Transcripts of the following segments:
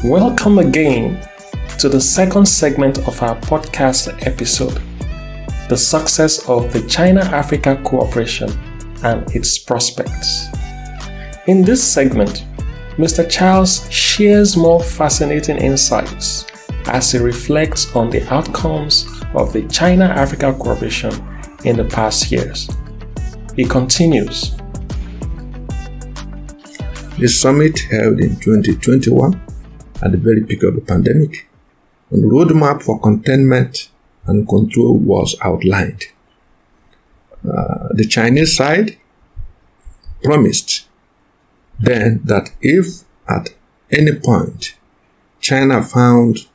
Welcome again to the second segment of our podcast episode, The Success of the China-Africa Cooperation and its Prospects. In this segment, Mr. Charles shares more fascinating insights as he reflects on the outcomes of the China-Africa Cooperation in the past years. He continues. The summit held in 2021 at the very peak of the pandemic, a roadmap for containment and control was outlined. The Chinese side promised then that if at any point China found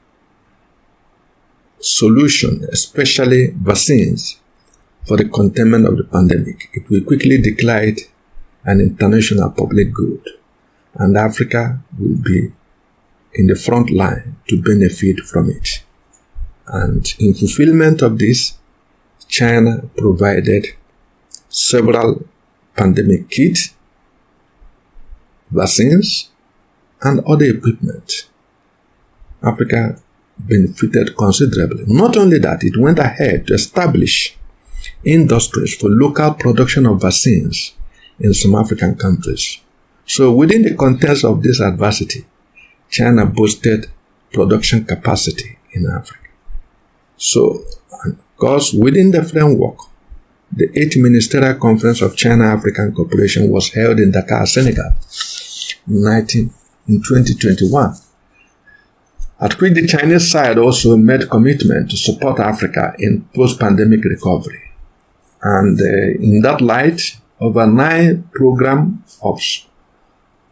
solution, especially vaccines, for the containment of the pandemic, it will quickly declare it an international public good, and Africa will be in the front line to benefit from it. And in fulfillment of this, China provided several pandemic kits, vaccines, and other equipment. Africa benefited considerably. Not only that, it went ahead to establish industries for local production of vaccines in some African countries. So within the context of this adversity, China boosted production capacity in Africa. So, and of course, within the framework, the 8th Ministerial Conference of China-African Cooperation was held in Dakar, Senegal, in 2021, at which the Chinese side also made commitment to support Africa in post-pandemic recovery. And in that light, over 9 programs of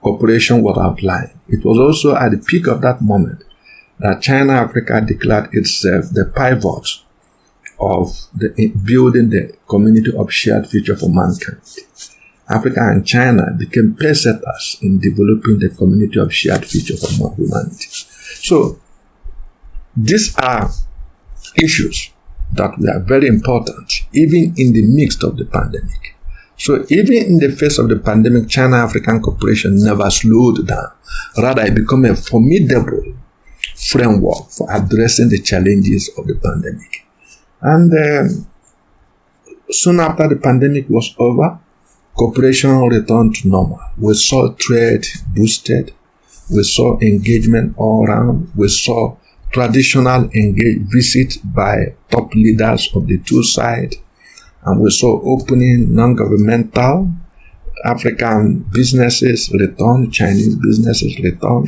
cooperation was outlined. It was also at the peak of that moment that China-Africa declared itself the pivot of building the community of shared future for mankind. Africa and China became pacesetters in developing the community of shared future for humanity. So, these are issues that were very important, even in the midst of the pandemic. So even in the face of the pandemic, China-African cooperation never slowed down. Rather, it became a formidable framework for addressing the challenges of the pandemic. And soon after the pandemic was over, cooperation returned to normal. We saw trade boosted. We saw engagement all around. We saw traditional visit by top leaders of the two sides. And we saw opening non-governmental African businesses return, Chinese businesses return.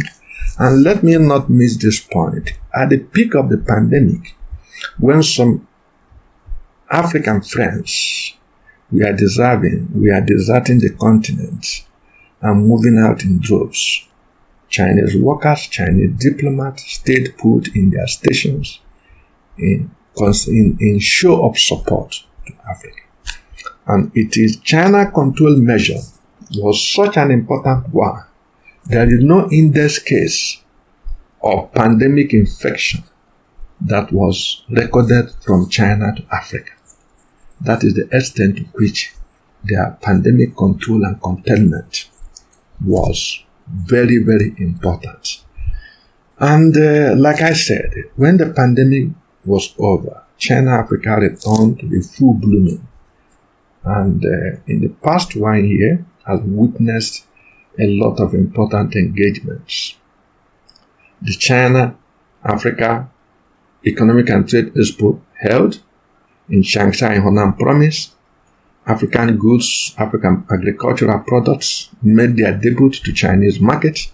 And let me not miss this point. At the peak of the pandemic, when some African friends were deserting the continent and moving out in droves, Chinese workers, Chinese diplomats stayed put in their stations in show of support to Africa. And it is China control measure was such an important one. There is no index case of pandemic infection that was recorded from China to Africa. That is the extent to which their pandemic control and containment was very, very important. And like I said, when the pandemic was over, China-Africa returned to the full blooming. And in the past 1 year, has witnessed a lot of important engagements. The China-Africa Economic and Trade Expo held in Shanghai, Hunan Province. African goods, African agricultural products made their debut to Chinese market,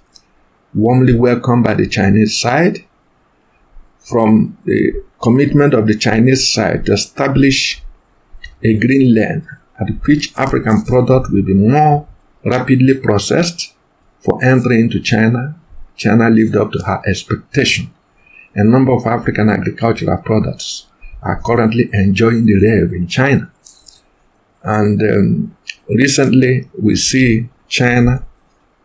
warmly welcomed by the Chinese side. From the commitment of the Chinese side to establish a green lane at which African product will be more rapidly processed for entry into China, China lived up to her expectation. A number of African agricultural products are currently enjoying the rev in China. And recently, we see China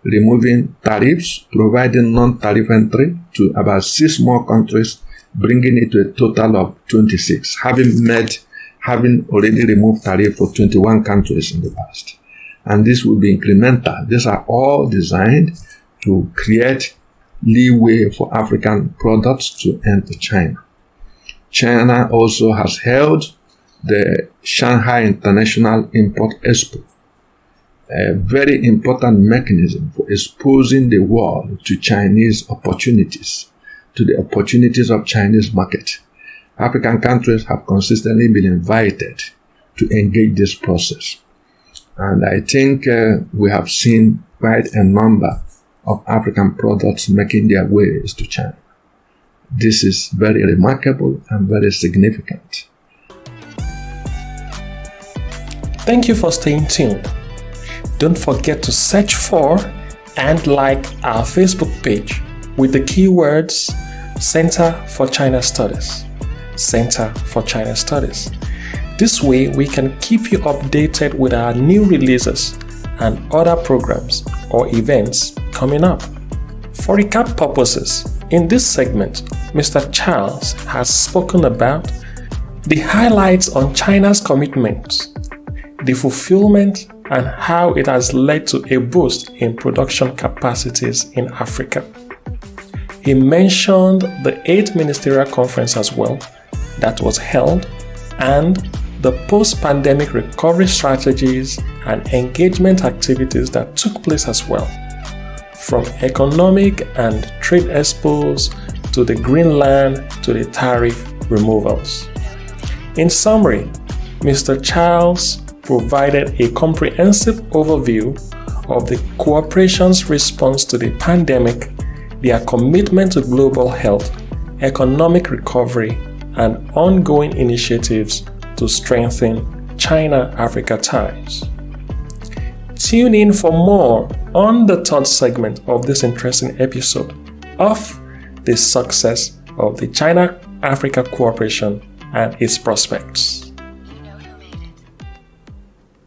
removing tariffs, providing non-tariff entry to about 6 more countries, bringing it to a total of 26, having already removed tariff for 21 countries in the past. And this will be incremental. These are all designed to create leeway for African products to enter China. China also has held the Shanghai International Import Expo, a very important mechanism for exposing the world to Chinese opportunities, to the opportunities of Chinese market. African countries have consistently been invited to engage this process. And I think we have seen quite a number of African products making their ways to China. This is very remarkable and very significant. Thank you for staying tuned. Don't forget to search for and like our Facebook page with the keywords Center for China Studies. Center for China Studies. This way we can keep you updated with our new releases and other programs or events coming up. For recap purposes, in this segment, Mr. Charles has spoken about the highlights on China's commitments, the fulfillment, and how it has led to a boost in production capacities in Africa. He mentioned the 8th Ministerial Conference as well that was held and the post-pandemic recovery strategies and engagement activities that took place as well, from economic and trade expos to the Greenland to the tariff removals. In summary, Mr. Charles provided a comprehensive overview of the cooperation's response to the pandemic, their commitment to global health, economic recovery, and ongoing initiatives to strengthen China-Africa ties. Tune in for more on the third segment of this interesting episode of the success of the China-Africa cooperation and its prospects.